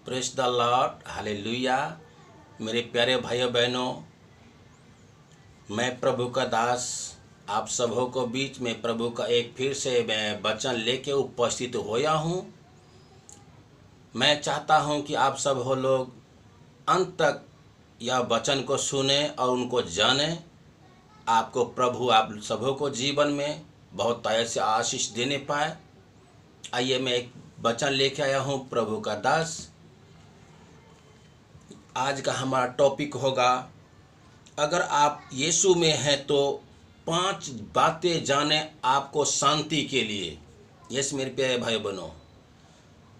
Praise the Lord, hallelujah. मेरे प्यारे भाइयों बहनों, मैं प्रभु का दास आप सबों को बीच में प्रभु का एक फिर से मैं वचन लेके उपस्थित होया हूँ। मैं चाहता हूँ कि आप सब हो लोग अंत तक यह वचन को सुने और उनको जाने। आपको प्रभु आप सबों को जीवन में बहुत तरह से आशीष देने पाए। आइए मैं एक वचन लेके आया हूँ प्रभु का दास। आज का हमारा टॉपिक होगा, अगर आप यीशु में हैं तो 5 बातें जाने आपको शांति के लिए। यस मेरे प्यारे भाई बहनों,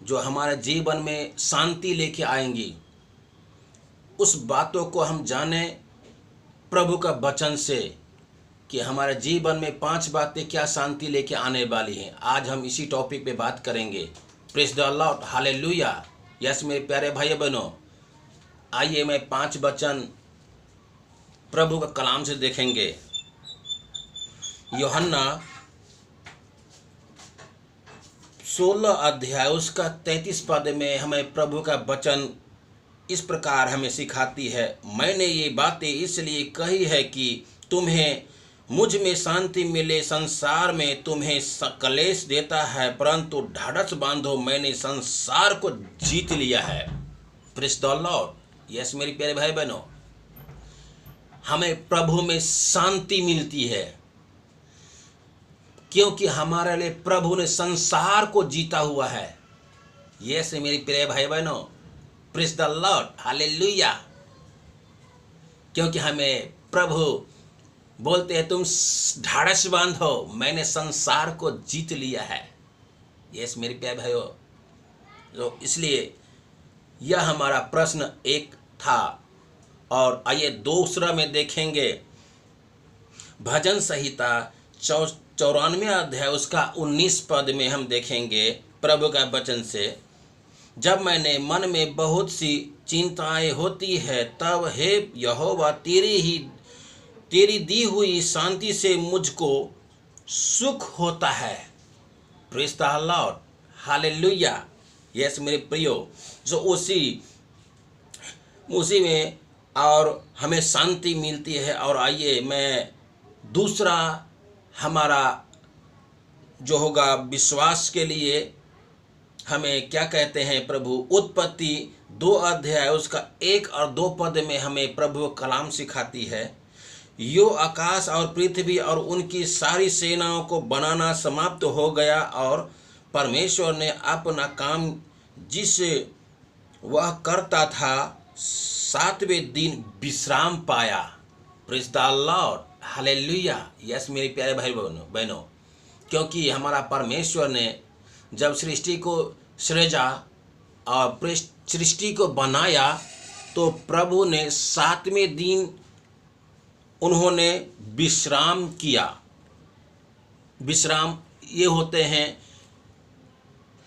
जो हमारे जीवन में शांति लेके आएंगी, उस बातों को हम जाने प्रभु का वचन से कि हमारे जीवन में 5 बातें क्या शांति लेके आने वाली हैं। आज हम इसी टॉपिक पे बात करेंगे। Praise the Lord, hallelujah. Yes मेरे प्यारे भाई बहनों, आइए मैं 5 वचन प्रभु का कलाम से देखेंगे। यूहन्ना 16 अध्याय उसका 33 पद में हमें प्रभु का वचन इस प्रकार हमें सिखाती है, मैंने ये बातें इसलिए कही है कि तुम्हें मुझ में शांति मिले। संसार में तुम्हें कलेश देता है, परंतु ढाढ़स बांधो, मैंने संसार को जीत लिया है। Praise the Lord. यस मेरी प्यारे भाई बहनों, हमें प्रभु में शांति मिलती है क्योंकि हमारे लिए प्रभु ने संसार को जीता हुआ है। यस मेरी प्यारे भाई बहनों, प्रेज द लॉर्ड, हालेलुया। क्योंकि हमें प्रभु बोलते हैं, तुम ढाढ़स बांधो, मैंने संसार को जीत लिया है। यस मेरे प्यारे भाइयों, तो इसलिए यह हमारा प्रश्न एक था। और आइए दूसरा में देखेंगे, भजन संहिता 94 अध्याय उसका 19 पद में हम देखेंगे प्रभु का वचन से, जब मैंने मन में बहुत सी चिंताएं होती है, तब हे यहोवा तेरी दी हुई शांति से मुझको सुख होता है। Praise the Lord, hallelujah. Yes मेरे प्रियो, जो उसी में और हमें शांति मिलती है। और आइए मैं दूसरा हमारा जो होगा विश्वास के लिए, हमें क्या कहते हैं प्रभु, उत्पत्ति 2 अध्याय उसका 1 और 2 पद में हमें प्रभु कलाम सिखाती है, यो आकाश और पृथ्वी और उनकी सारी सेनाओं को बनाना समाप्त हो गया और परमेश्वर ने अपना काम जिस वह करता था 7वें दिन विश्राम पाया। Praise the Lord, hallelujah. Yes मेरे प्यारे भाई बहनों, क्योंकि हमारा परमेश्वर ने जब सृष्टि को सृजा और सृष्टि को बनाया, तो प्रभु ने 7वें दिन उन्होंने विश्राम किया। विश्राम ये होते हैं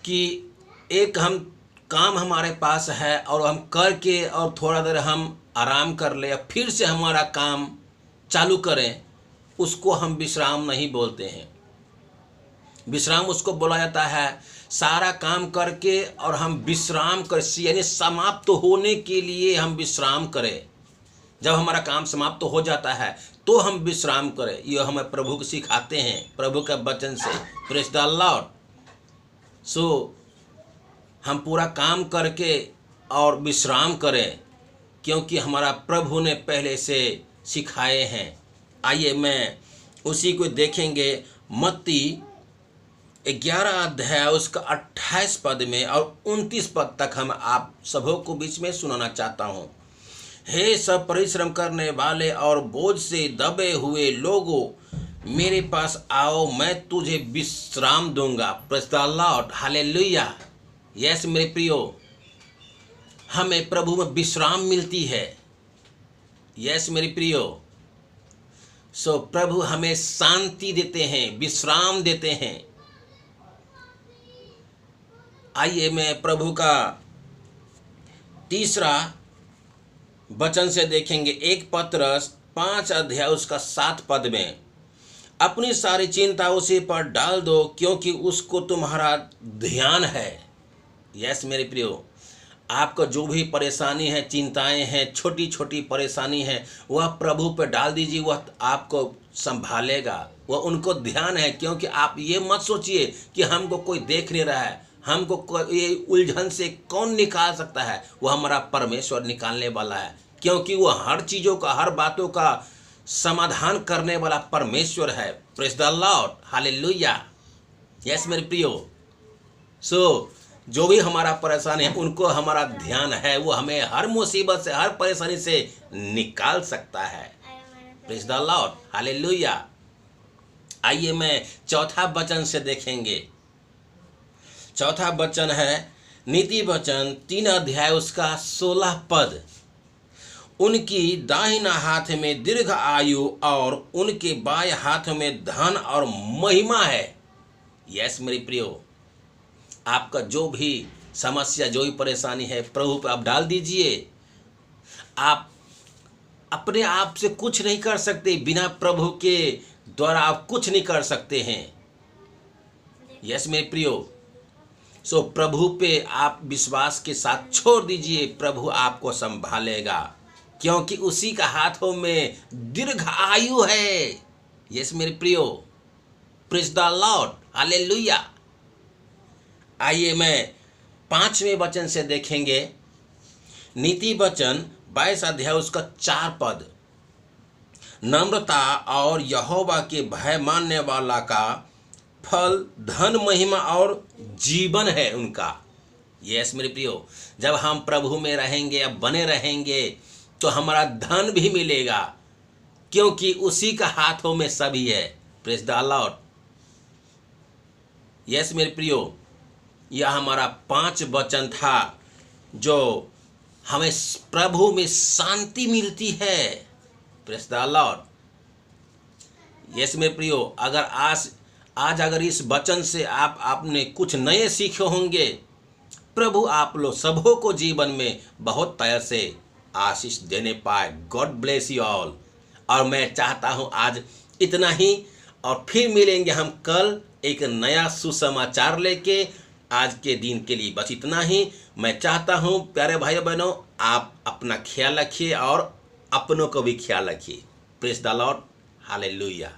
कि एक हम काम हमारे पास है और हम करके और थोड़ा देर हम आराम कर ले, फिर से हमारा काम चालू करें, उसको हम विश्राम नहीं बोलते हैं। विश्राम उसको बोला जाता है सारा काम करके और हम विश्राम कर, यानी समाप्त होने के लिए हम विश्राम करें। जब हमारा काम समाप्त हो जाता है तो हम विश्राम करें। ये हमें प्रभु को सिखाते हैं प्रभु के वचन से। Praise the Lord. सो हम पूरा काम करके और विश्राम करें, क्योंकि हमारा प्रभु ने पहले से सिखाए हैं। आइए मैं उसी को देखेंगे, मत्ती 11 अध्याय उसका 28 पद में और 29 पद तक हम आप सबों को बीच में सुनाना चाहता हूँ। हे सब परिश्रम करने वाले और बोझ से दबे हुए लोगों, मेरे पास आओ, मैं तुझे विश्राम दूंगा। Praise the Lord, hallelujah. Yes मेरे प्रियो, हमें प्रभु में विश्राम मिलती है। यस मेरे प्रियो, सो प्रभु हमें शांति देते हैं, विश्राम देते हैं। आइए मैं प्रभु का तीसरा वचन से देखेंगे, 1 पतरस 5 अध्याय उसका 7 पद में, अपनी सारी चिंता उसी पर डाल दो क्योंकि उसको तुम्हारा ध्यान है। यस मेरे प्रियो, आपका जो भी परेशानी है, चिंताएं हैं, छोटी छोटी परेशानी है, वह प्रभु पे डाल दीजिए, वह आपको संभालेगा। वह उनको ध्यान है, क्योंकि आप ये मत सोचिए कि हमको कोई देख नहीं रहा है, हमको ये उलझन से कौन निकाल सकता है। वह हमारा परमेश्वर निकालने वाला है, क्योंकि वह हर चीज़ों का, हर बातों का समाधान करने वाला परमेश्वर है। Praise the Lord, hallelujah. Yes मेरे प्रियो, जो भी हमारा परेशानी है, उनको हमारा ध्यान है, वो हमें हर मुसीबत से, हर परेशानी से निकाल सकता है। Praise the Lord, hallelujah. आइए मैं चौथा वचन से देखेंगे। चौथा वचन है नीति वचन 3 अध्याय उसका 16 पद। उनकी दाहिना हाथ में दीर्घ आयु और उनके बाएं हाथ में धन और महिमा है। यस मेरे प्रियो, आपका जो भी समस्या, जो भी परेशानी है, प्रभु पर आप डाल दीजिए। आप अपने आप से कुछ नहीं कर सकते, बिना प्रभु के द्वारा आप कुछ नहीं कर सकते हैं। यस मेरे प्रियो, प्रभु पे आप विश्वास के साथ छोड़ दीजिए, प्रभु आपको संभालेगा, क्योंकि उसी का हाथों में दीर्घ आयु है। यस मेरे प्रियो, प्रेज द लॉर्ड, हालेलुया। आइए मैं 5वें वचन से देखेंगे। नीति वचन 22 अध्याय उसका 4 पद। नम्रता और यहोवा के भय मानने वाला का फल धन, महिमा और जीवन है उनका। यस मेरे प्रियो, जब हम प्रभु में रहेंगे, अब बने रहेंगे, तो हमारा धन भी मिलेगा, क्योंकि उसी का हाथों में सभी है। Praise the Lord. यस मेरे प्रियो, यह हमारा 5 वचन था जो हमें प्रभु में शांति मिलती है। Praise the Lord. यस मेरे प्रियो, अगर आज अगर इस वचन से आपने कुछ नए सीखे होंगे, प्रभु आप लोग सबों को जीवन में बहुत तरह से आशीष देने पाए। God bless you all. और मैं चाहता हूं आज इतना ही, और फिर मिलेंगे हम कल एक नया सुसमाचार लेके। आज के दिन के लिए बस इतना ही। मैं चाहता हूं प्यारे भाई बहनों, आप अपना ख्याल रखिए और अपनों को भी ख्याल रखिए। Praise the Lord, hallelujah.